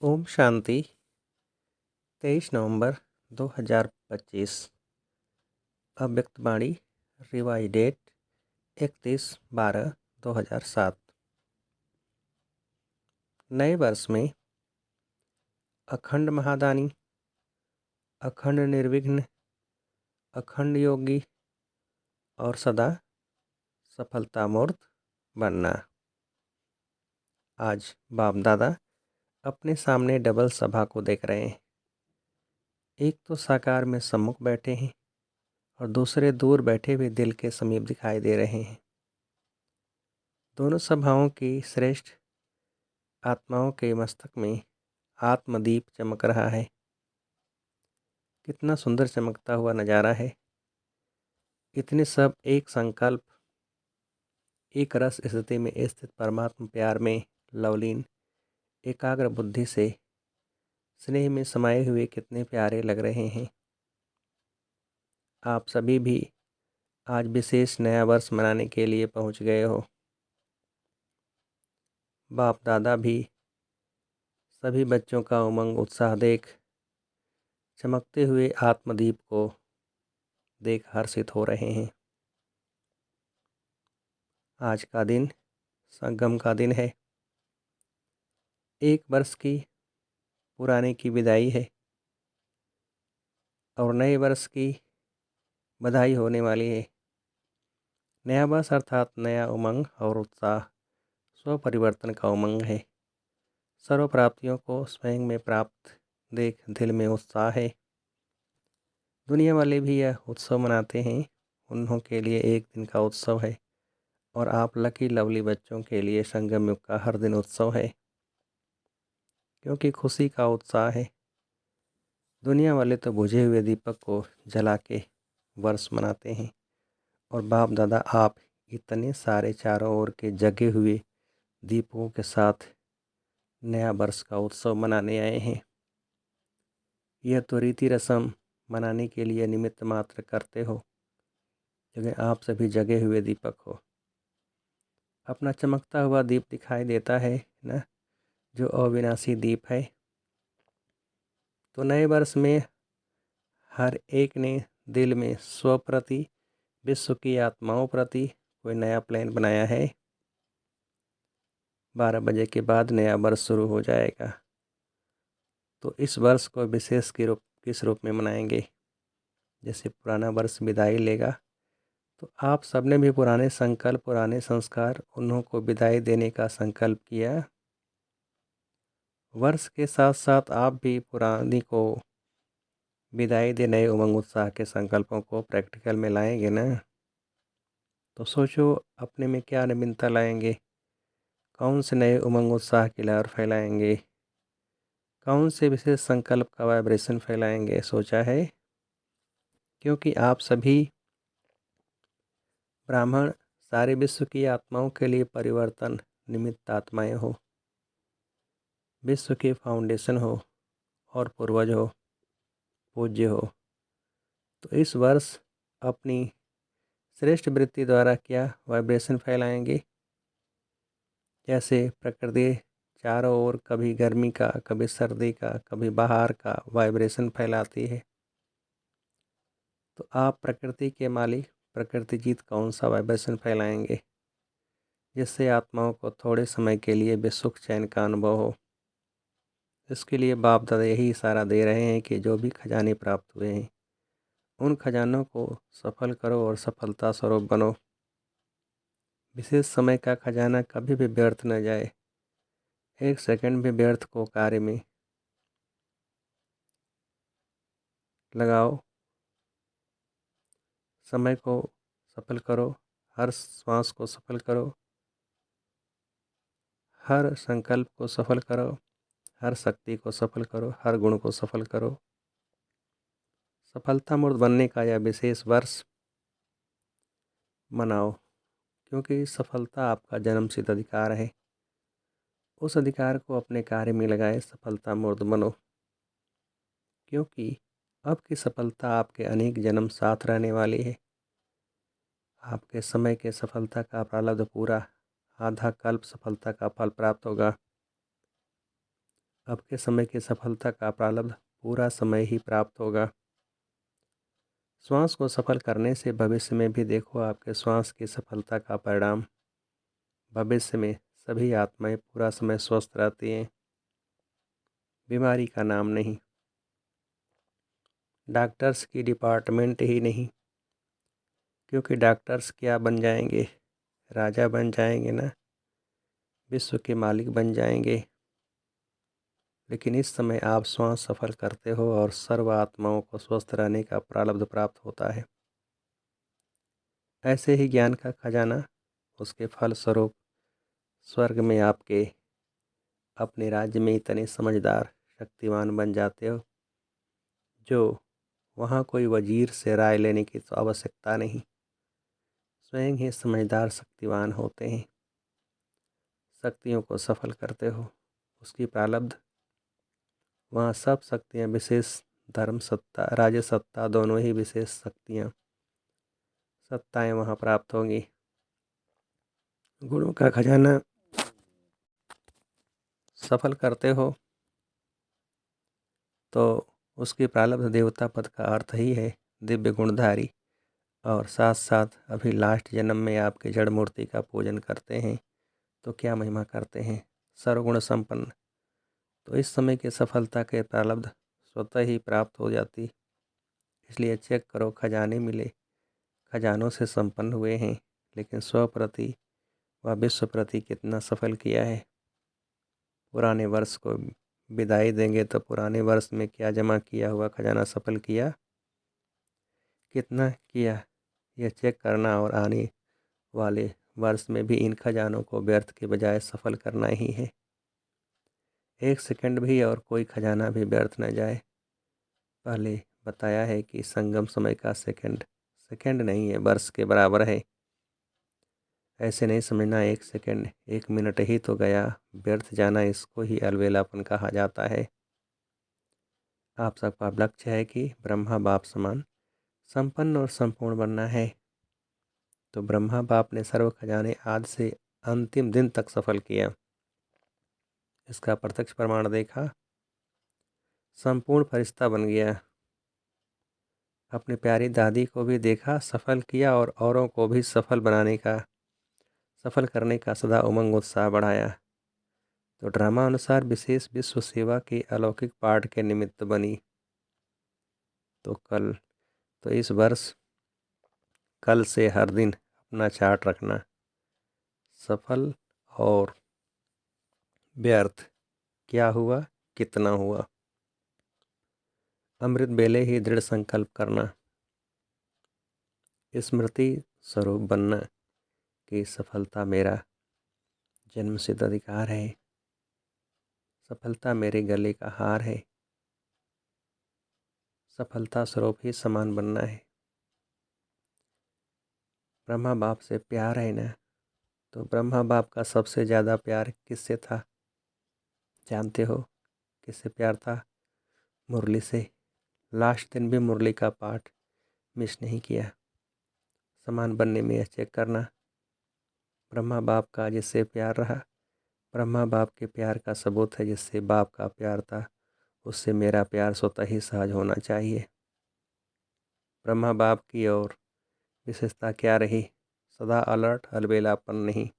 ओम शांति। 23 नवंबर 2025। अव्यक्त वाणी। Revise date 31/12/2007। नए वर्ष में अखंड महादानी, अखंड निर्विघ्न, अखंड योगी और सदा सफलता मूर्त बनना। आज बाप दादा अपने सामने डबल सभा को देख रहे हैं। एक तो साकार में सम्मुख बैठे हैं और दूसरे दूर बैठे हुए दिल के समीप दिखाई दे रहे हैं। दोनों सभाओं की श्रेष्ठ आत्माओं के मस्तक में आत्मदीप चमक रहा है। कितना सुंदर चमकता हुआ नज़ारा है। इतने सब एक संकल्प, एक रस स्थिति में स्थित परमात्मा प्यार में लवलीन एकाग्र बुद्धि से स्नेह में समाये हुए कितने प्यारे लग रहे हैं। आप सभी भी आज विशेष नया वर्ष मनाने के लिए पहुंच गए हो। बाप दादा भी सभी बच्चों का उमंग उत्साह देख, चमकते हुए आत्मदीप को देख हर्षित हो रहे हैं। आज का दिन संगम का दिन है। एक वर्ष की पुराने की विदाई है और नए वर्ष की बधाई होने वाली है। नया वर्ष अर्थात नया उमंग और उत्साह, स्व परिवर्तन का उमंग है। सर्व प्राप्तियों को स्वयं में प्राप्त देख दिल में उत्साह है। दुनिया वाले भी यह उत्सव मनाते हैं। उन्हों के लिए एक दिन का उत्सव है और आप लकी लवली बच्चों के लिए संगम युग का हर दिन उत्सव है, क्योंकि खुशी का उत्साह है। दुनिया वाले तो बुझे हुए दीपक को जला के वर्ष मनाते हैं और बाप दादा आप इतने सारे चारों ओर के जगे हुए दीपों के साथ नया वर्ष का उत्सव मनाने आए हैं। यह तो रीति रस्म मनाने के लिए निमित्त मात्र करते हो, जगह आप सभी जगे हुए दीपक हो। अपना चमकता हुआ दीप दिखाई देता है ना, जो अविनाशी दीप है। तो नए वर्ष में हर एक ने दिल में स्व प्रति, विश्व की आत्माओं प्रति कोई नया प्लान बनाया है। 12 बजे के बाद नया वर्ष शुरू हो जाएगा। तो इस वर्ष को विशेष किस रूप में मनाएंगे? जैसे पुराना वर्ष विदाई लेगा, तो आप सबने भी पुराने संकल्प, पुराने संस्कार, उन्हों को विदाई देने का संकल्प किया। वर्ष के साथ साथ आप भी पुरानी को विदाई दे नए उमंग उत्साह के संकल्पों को प्रैक्टिकल में लाएंगे ना। तो सोचो अपने में क्या नवीनता लाएंगे, कौन से नए उमंग उत्साह की लहर फैलाएंगे, कौन से विशेष संकल्प का वाइब्रेशन फैलाएंगे, सोचा है? क्योंकि आप सभी ब्राह्मण सारे विश्व की आत्माओं के लिए परिवर्तन निमित्त आत्माएं हो, विश्व के फाउंडेशन हो और पूर्वज हो, पूज्य हो। तो इस वर्ष अपनी श्रेष्ठ वृत्ति द्वारा क्या वाइब्रेशन फैलाएंगे? जैसे प्रकृति चारों ओर कभी गर्मी का, कभी सर्दी का, कभी बाहर का वाइब्रेशन फैलाती है, तो आप प्रकृति के मालिक प्रकृति जीत कौन सा वाइब्रेशन फैलाएंगे, जिससे आत्माओं को थोड़े समय के लिए भी सुख चैन का अनुभव हो। इसके लिए बाप दादा यही इशारा दे रहे हैं कि जो भी खजाने प्राप्त हुए हैं, उन खजानों को सफल करो और सफलता स्वरूप बनो। विशेष समय का खजाना कभी भी व्यर्थ न जाए। एक सेकंड भी व्यर्थ को कार्य में लगाओ। समय को सफल करो, हर श्वास को सफल करो, हर संकल्प को सफल करो, हर शक्ति को सफल करो, हर गुण को सफल करो। सफलता मूर्त बनने का यह विशेष वर्ष मनाओ, क्योंकि सफलता आपका जन्मसिद्ध अधिकार है। उस अधिकार को अपने कार्य में लगाए, सफलता मूर्त बनो, क्योंकि अब की सफलता आपके अनेक जन्म साथ रहने वाली है। आपके समय के सफलता का प्रारब्ध पूरा आधा कल्प सफलता का फल प्राप्त होगा। अब के समय की सफलता का प्रारब्ध पूरा समय ही प्राप्त होगा। श्वास को सफल करने से भविष्य में भी देखो आपके श्वास की सफलता का परिणाम। भविष्य में सभी आत्माएं पूरा समय स्वस्थ रहती हैं, बीमारी का नाम नहीं। डॉक्टर्स की डिपार्टमेंट ही नहीं, क्योंकि डॉक्टर्स क्या बन जाएंगे, राजा बन जाएंगे ना, विश्व के मालिक बन जाएंगे। लेकिन इस समय आप श्वास सफल करते हो और सर्व आत्माओं को स्वस्थ रहने का प्रारब्ध प्राप्त होता है। ऐसे ही ज्ञान का खजाना, उसके फल स्वरूप स्वर्ग में आपके अपने राज्य में इतने समझदार शक्तिवान बन जाते हो जो वहाँ कोई वजीर से राय लेने की तो आवश्यकता नहीं, स्वयं ही समझदार शक्तिवान होते हैं। शक्तियों को सफल करते हो, उसकी प्रारब्ध वहाँ सब शक्तियाँ विशेष धर्म सत्ता राज्य सत्ता दोनों ही विशेष शक्तियाँ सत्ताएं वहाँ प्राप्त होंगी। गुणों का खजाना सफल करते हो तो उसकी प्रारब्ध देवता पद का अर्थ ही है दिव्य गुणधारी, और साथ साथ अभी लास्ट जन्म में आपके जड़ मूर्ति का पूजन करते हैं तो क्या महिमा करते हैं, सर्वगुण संपन्न। तो इस समय की सफलता के प्रारब्ध स्वतः ही प्राप्त हो जाती। इसलिए चेक करो, खजाने मिले, खजानों से संपन्न हुए हैं, लेकिन स्व प्रति व विश्व प्रति कितना सफल किया है। पुराने वर्ष को विदाई देंगे तो पुराने वर्ष में क्या जमा किया हुआ खजाना सफल किया, कितना किया, यह चेक करना और आने वाले वर्ष में भी इन खजानों को व्यर्थ के बजाय सफल करना ही है। एक सेकंड भी और कोई खजाना भी व्यर्थ न जाए। पहले बताया है कि संगम समय का सेकंड सेकंड नहीं है, वर्ष के बराबर है। ऐसे नहीं समझना एक सेकंड एक मिनट ही तो गया, व्यर्थ जाना इसको ही अलवेलापन कहा जाता है। आप सबका लक्ष्य है कि ब्रह्मा बाप समान संपन्न और संपूर्ण बनना है। तो ब्रह्मा बाप ने सर्व खजाने आज से अंतिम दिन तक सफल किया, इसका प्रत्यक्ष प्रमाण देखा। संपूर्ण फरिश्ता बन गया, अपनी प्यारी दादी को भी देखा, सफल किया और औरों को भी सफल करने का सदा उमंग उत्साह बढ़ाया। तो ड्रामा अनुसार विशेष विश्व सेवा के अलौकिक पाठ के निमित्त बनी। तो इस वर्ष कल से हर दिन अपना चार्ट रखना, सफल और व्यर्थ क्या हुआ, कितना हुआ। अमृत बेले ही दृढ़ संकल्प करना, स्मृति स्वरूप बनना कि सफलता मेरा जन्मसिद्ध अधिकार है, सफलता मेरे गले का हार है, सफलता स्वरूप ही समान बनना है। ब्रह्मा बाप से प्यार है ना, तो ब्रह्मा बाप का सबसे ज़्यादा प्यार किससे था, जानते हो किससे प्यार था? मुरली से। लास्ट दिन भी मुरली का पाठ मिस नहीं किया। समान बनने में यह चेक करना, ब्रह्मा बाप का जिससे प्यार रहा, ब्रह्मा बाप के प्यार का सबूत है जिससे बाप का प्यार था, उससे मेरा प्यार स्वतः ही सहज होना चाहिए। ब्रह्मा बाप की और विशेषता क्या रही, सदा अलर्ट, अलबेलापन नहीं।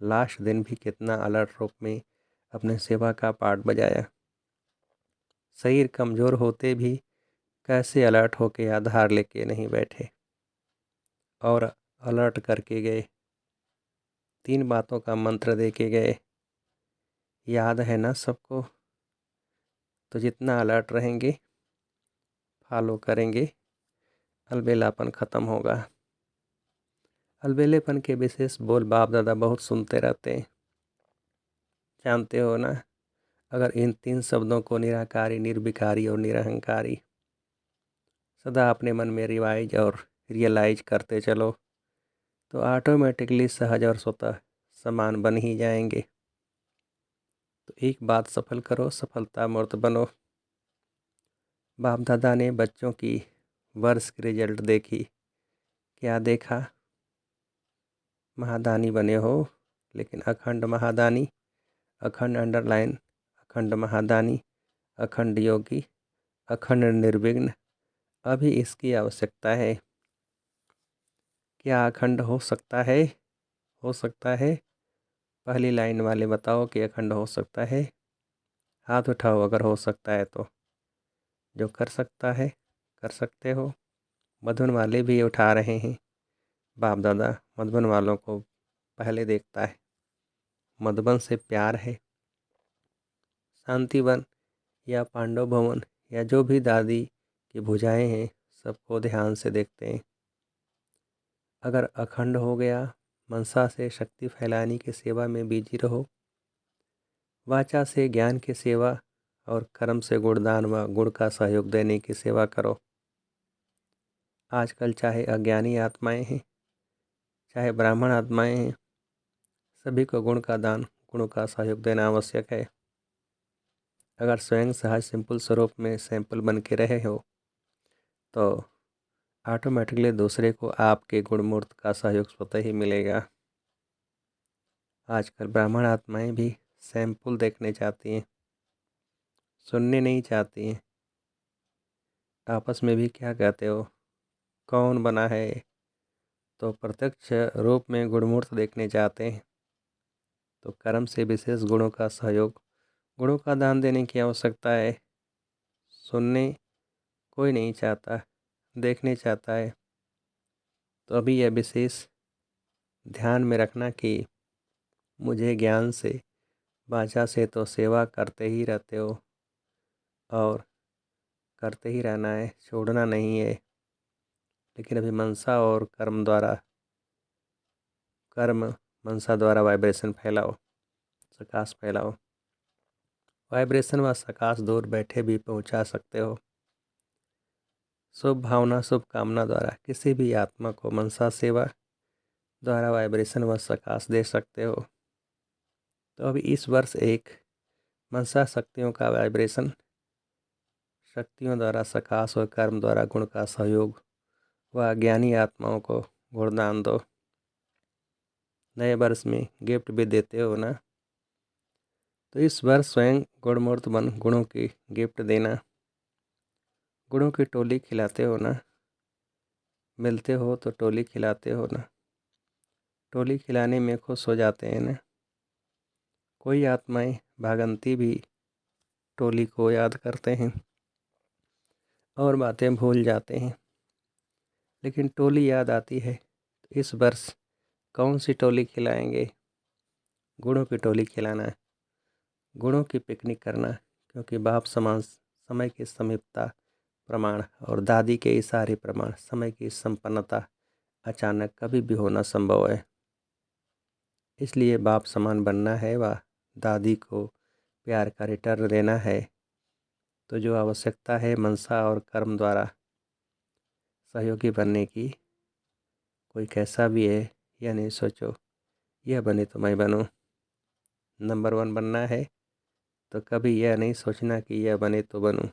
लास्ट दिन भी कितना अलर्ट रूप में अपने सेवा का पाठ बजाया। शरीर कमज़ोर होते भी कैसे अलर्ट होके आधार लेके नहीं बैठे और अलर्ट करके गए। 3 बातों का मंत्र दे के गए, याद है ना सबको? तो जितना अलर्ट रहेंगे, फॉलो करेंगे, अलबेलापन ख़त्म होगा। अलबेलेपन के विशेष बोल बाप दादा बहुत सुनते रहते हैं, जानते हो ना। अगर इन 3 शब्दों को निराकारी, निर्विकारी और निरहंकारी सदा अपने मन में रिवाइज और रियलाइज करते चलो तो ऑटोमेटिकली सहज और स्वतः समान बन ही जाएंगे। तो एक बात सफल करो, सफलता मूर्त बनो। बाप दादा ने बच्चों की वर्ष की रिजल्ट देखी, क्या देखा? महादानी बने हो, लेकिन अखंड महादानी, अखंड अंडरलाइन, अखंड महादानी, अखंड योगी, अखंड निर्विघ्न। अभी इसकी आवश्यकता है। क्या अखंड हो सकता है? हो सकता है। पहली लाइन वाले बताओ कि अखंड हो सकता है। हाथ उठाओ अगर हो सकता है तो। जो कर सकता है कर सकते हो। मधुबन वाले भी उठा रहे हैं। बाप दादा मधुबन वालों को पहले देखता है। मधुबन से प्यार है। शांतिवन या पांडव भवन या जो भी दादी की भुजाएं हैं सबको ध्यान से देखते हैं। अगर अखंड हो गया, मनसा से शक्ति फैलाने की सेवा में बिजी रहो, वाचा से ज्ञान की सेवा और कर्म से गुणदान व गुण का सहयोग देने की सेवा करो। आजकल चाहे अज्ञानी आत्माएं हैं चाहे ब्राह्मण आत्माएं हैं, सभी को गुण का दान गुणों का सहयोग देना आवश्यक है। अगर स्वयं सहज सिंपल स्वरूप में सैंपल बन के रहे हो तो ऑटोमेटिकली दूसरे को आपके गुणमूर्त का सहयोग स्वतः ही मिलेगा। आजकल ब्राह्मण आत्माएं भी सैंपल देखने चाहती हैं, सुनने नहीं चाहती हैं। आपस में भी क्या कहते हो, कौन बना है? तो प्रत्यक्ष रूप में गुणमूर्त देखने चाहते हैं। तो कर्म से विशेष गुणों का सहयोग, गुणों का दान देने की आवश्यकता है। सुनने कोई नहीं चाहता, देखने चाहता है। तो अभी यह विशेष ध्यान में रखना कि मुझे ज्ञान से वाचा से तो सेवा करते ही रहते हो और करते ही रहना है, छोड़ना नहीं है। लेकिन अभी मनसा और कर्म मनसा द्वारा वाइब्रेशन फैलाओ, प्रकाश फैलाओ। वाइब्रेशन व प्रकाश दूर बैठे भी पहुंचा सकते हो। शुभ भावना शुभ कामना द्वारा किसी भी आत्मा को मनसा सेवा द्वारा वाइब्रेशन व प्रकाश दे सकते हो। तो अभी इस वर्ष एक मनसा शक्तियों का वाइब्रेशन, शक्तियों द्वारा प्रकाश और कर्म द्वारा गुण का सहयोग व ज्ञानी आत्माओं को गुणदान दो। नए वर्ष में गिफ्ट भी देते हो ना, तो इस वर्ष स्वयं गुणमूर्त बन गुणों की गिफ्ट देना। गुणों की टोली खिलाते हो ना, मिलते हो तो टोली खिलाते हो ना, टोली खिलाने में खुश हो जाते हैं ना। कोई आत्माएं भागंती भी टोली को याद करते हैं और बातें भूल जाते हैं, लेकिन टोली याद आती है। तो इस वर्ष कौन सी टोली खिलाएंगे? गुणों की टोली खिलाना है, गुणों की पिकनिक करना। क्योंकि बाप समान समय की समीपता प्रमाण और दादी के इशारे प्रमाण समय की संपन्नता अचानक कभी भी होना संभव है। इसलिए बाप समान बनना है व दादी को प्यार का रिटर्न देना है। तो जो आवश्यकता है मनसा और कर्म द्वारा सहयोगी बनने की, कोई कैसा भी है यह नहीं सोचो यह बने तो मैं बनूं। नंबर 1 बनना है तो कभी यह नहीं सोचना कि यह बने तो बनूं।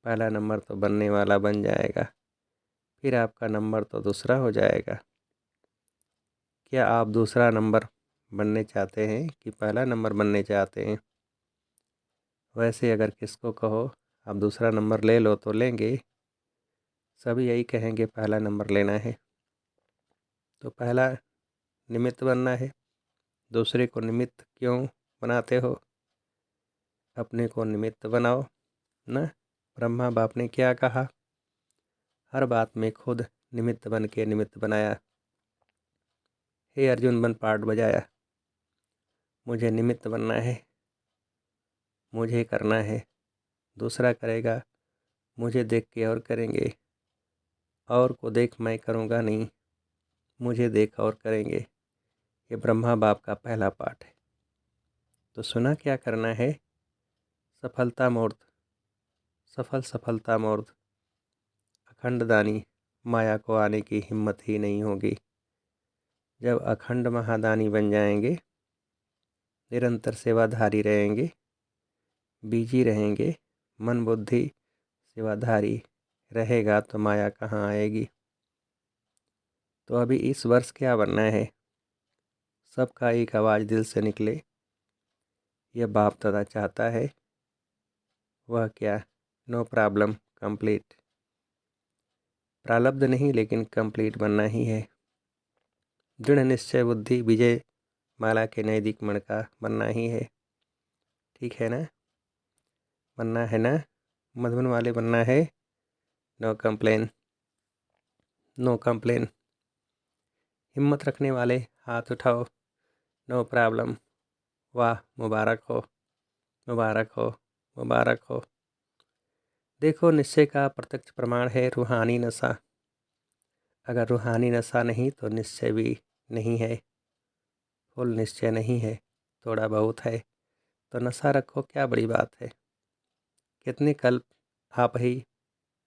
पहला नंबर तो बनने वाला बन जाएगा, फिर आपका नंबर तो दूसरा हो जाएगा। क्या आप दूसरा नंबर बनने चाहते हैं कि पहला नंबर बनने चाहते हैं? वैसे अगर किसको कहो आप दूसरा नंबर ले लो तो लेंगे, सभी यही कहेंगे पहला नंबर लेना है। तो पहला निमित्त बनना है। दूसरे को निमित्त क्यों बनाते हो? अपने को निमित्त बनाओ ना। ब्रह्मा बाप ने क्या कहा? हर बात में खुद निमित्त बन के निमित्त बनाया। हे अर्जुन बन पार्ट बजाया। मुझे निमित्त बनना है, मुझे करना है। दूसरा करेगा मुझे देख के और करेंगे, और को देख मैं करूँगा नहीं, मुझे देख और करेंगे। ये ब्रह्मा बाप का पहला पाठ है। तो सुना क्या करना है? सफलता मूर्त, सफलता मूर्त, अखंड दानी। माया को आने की हिम्मत ही नहीं होगी। जब अखंड महादानी बन जाएंगे, निरंतर सेवाधारी रहेंगे, बिजी रहेंगे, मन बुद्धि सेवाधारी रहेगा तो माया कहाँ आएगी। तो अभी इस वर्ष क्या बनना है? सबका एक आवाज़ दिल से निकले, यह बाप दादा चाहता है वह क्या? No problem complete. प्रारब्ध नहीं लेकिन कंप्लीट बनना ही है। दृढ़ निश्चय बुद्धि विजय माला के नैतिक मण का बनना ही है। ठीक है ना? बनना है ना? मधुबन वाले बनना है। No complain, no complain. हिम्मत रखने वाले हाथ उठाओ। No problem. वाह, मुबारक हो, मुबारक हो, मुबारक हो। देखो, निश्चय का प्रत्यक्ष प्रमाण है रूहानी नशा। अगर रूहानी नशा नहीं तो निश्चय भी नहीं है। फुल निश्चय नहीं है, थोड़ा बहुत है। तो नशा रखो, क्या बड़ी बात है। कितने कल्प आप ही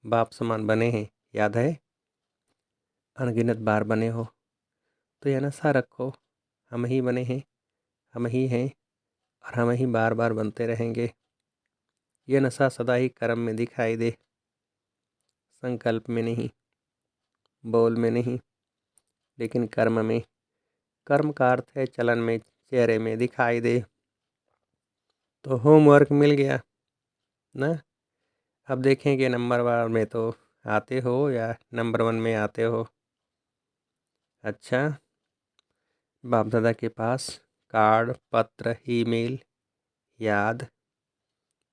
बाप समान बने हैं, याद है? अनगिनत बार बने हो। तो यह नशा रखो, हम ही बने हैं, हम ही हैं और हम ही बार बार बनते रहेंगे। यह नशा सदा ही कर्म में दिखाई दे, संकल्प में नहीं, बोल में नहीं, लेकिन कर्म में। कर्म का अर्थ है चलन में, चेहरे में दिखाई दे। तो होमवर्क मिल गया ना। अब देखेंगे नंबर वार में तो आते हो या नंबर 1 में आते हो। अच्छा, बाप दादा के पास कार्ड, पत्र, ईमेल, याद,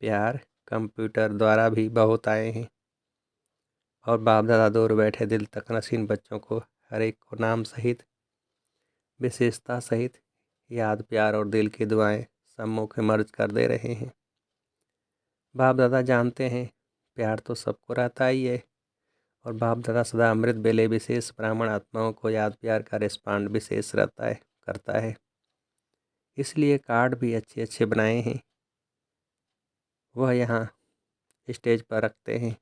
प्यार, कंप्यूटर द्वारा भी बहुत आए हैं। और बाप दादा दूर बैठे दिल तक नसीन बच्चों को हर एक को नाम सहित, विशेषता सहित याद, प्यार और दिल की दुआएं सम्मुख मर्ज कर दे रहे हैं। बाप दादा जानते हैं प्यार तो सबको रहता ही है, और बाप दादा सदा अमृत बेले विशेष ब्राह्मण आत्माओं को याद प्यार का रिस्पांड विशेष रहता है, करता है। इसलिए कार्ड भी अच्छे अच्छे बनाए हैं, वह यहाँ स्टेज पर रखते हैं।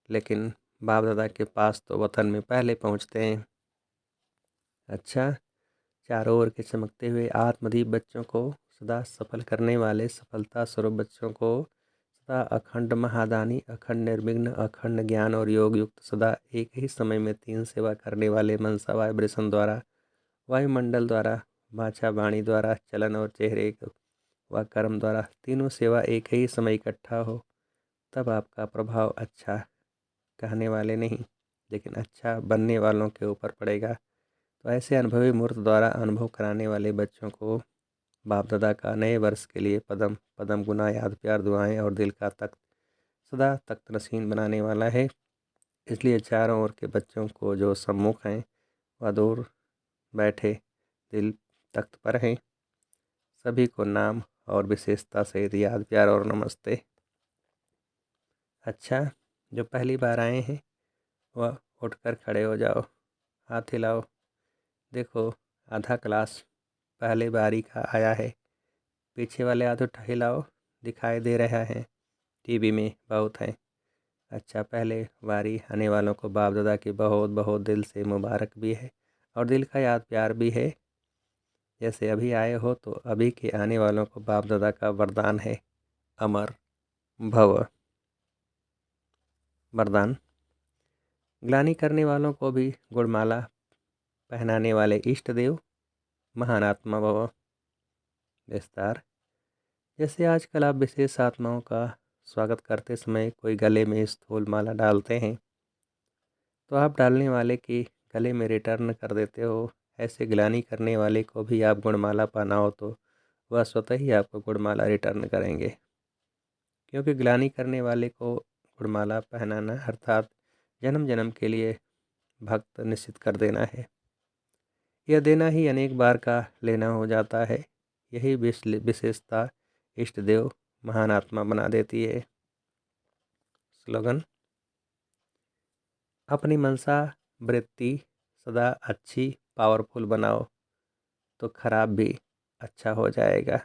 लेकिन बाप दादा के पास तो वतन में पहले पहुँचते हैं। अच्छा, चारों ओर के चमकते हुए आत्मदीप बच्चों को सदा सफल करने वाले सफलता स्वरूप बच्चों को सदा अखंड महादानी, अखंड निर्विघ्न, अखंड ज्ञान और योग युक्त सदा एक ही समय में 3 सेवा करने वाले मनसा वाइब्रेशन द्वारा, वायुमंडल द्वारा, वाचा वाणी द्वारा, चलन और चेहरे व कर्म द्वारा तीनों सेवा एक ही समय इकट्ठा हो, तब आपका प्रभाव अच्छा कहने वाले नहीं लेकिन अच्छा बनने वालों के ऊपर पड़ेगा। तो ऐसे अनुभवी मूर्त द्वारा अनुभव कराने वाले बच्चों को बाप दादा का नए वर्ष के लिए पदम पदम गुना याद प्यार दुआएं और दिल का तख्त सदा तख्त नशीन बनाने वाला है। इसलिए चारों ओर के बच्चों को जो सम्मुख हैं वह दूर बैठे दिल तख्त पर हैं, सभी को नाम और विशेषता सहित याद प्यार और नमस्ते। अच्छा, जो पहली बार आए हैं वह उठकर खड़े हो जाओ, हाथ हिलाओ। देखो, आधा क्लास पहले बारी का आया है। पीछे वाले हाथ उठा हिलाओ, दिखाई दे रहा है, टीवी में बहुत है। अच्छा, पहले बारी आने वालों को बाप दादा की बहुत बहुत दिल से मुबारक भी है और दिल का याद प्यार भी है। जैसे अभी आए हो तो अभी के आने वालों को बाप दादा का वरदान है, अमर भव। वरदान, ग्लानि करने वालों को भी गुणमाला पहनाने वाले इष्ट देव, महान आत्मा भव। विस्तार, जैसे आजकल आप विशेष आत्माओं का स्वागत करते समय कोई गले में स्थूल माला डालते हैं तो आप डालने वाले के गले में रिटर्न कर देते हो। ऐसे ग्लानि करने वाले को भी आप गुणमाला पहनाओ तो वह स्वतः ही आपको गुणमाला रिटर्न करेंगे, क्योंकि ग्लानि करने वाले को गुणमाला पहनाना अर्थात जन्म जन्म के लिए भक्त निश्चित कर देना है। यह देना ही अनेक बार का लेना हो जाता है। यही विशेषता इष्ट देव महान आत्मा बना देती है। स्लोगन, अपनी मनसा वृत्ति सदा अच्छी पावरफुल बनाओ तो खराब भी अच्छा हो जाएगा।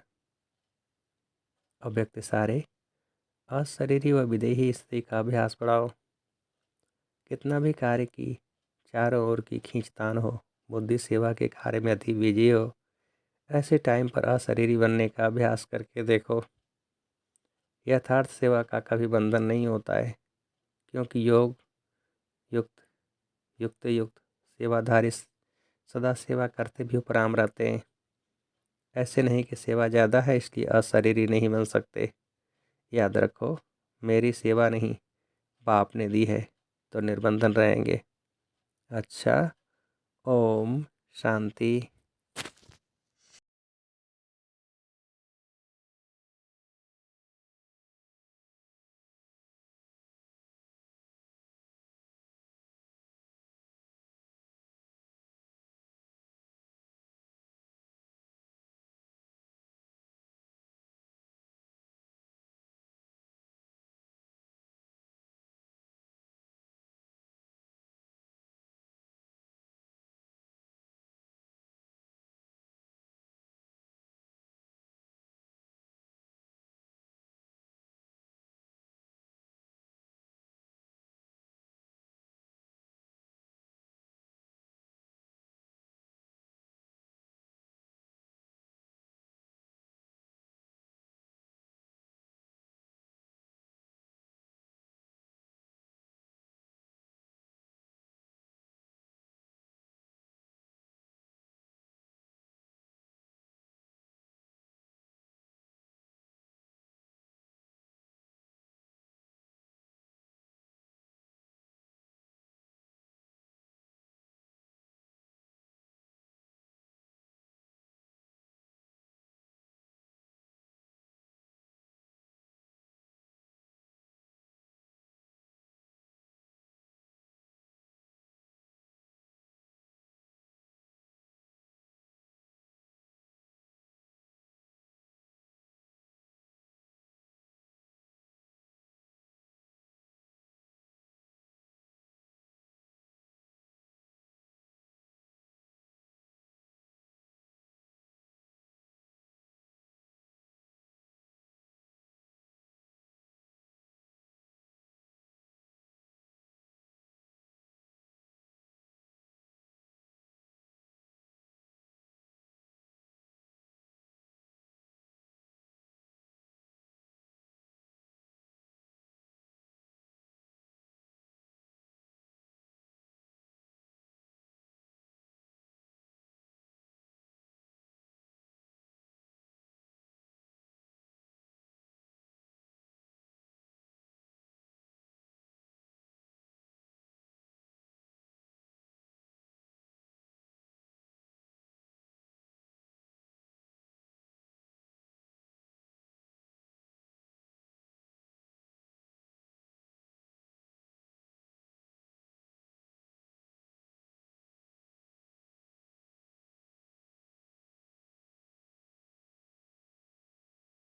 अव्यक्त सारे, अशरीरी व विदेही स्थिति का अभ्यास बढ़ाओ। कितना भी कार्य की चारों ओर की खींचतान हो, बुद्धि सेवा के कार्य में अति बिजी हो, ऐसे टाइम पर अशरीरी बनने का अभ्यास करके देखो। यथार्थ सेवा का कभी बंधन नहीं होता है, क्योंकि योग युक्त युक्त युक्त सेवाधारी सदा सेवा करते भी उपराम रहते हैं। ऐसे नहीं कि सेवा ज़्यादा है इसलिए अशरीरी नहीं बन सकते। याद रखो, मेरी सेवा नहीं, बाप ने दी है तो निर्बंधन रहेंगे। अच्छा, ओम शांति।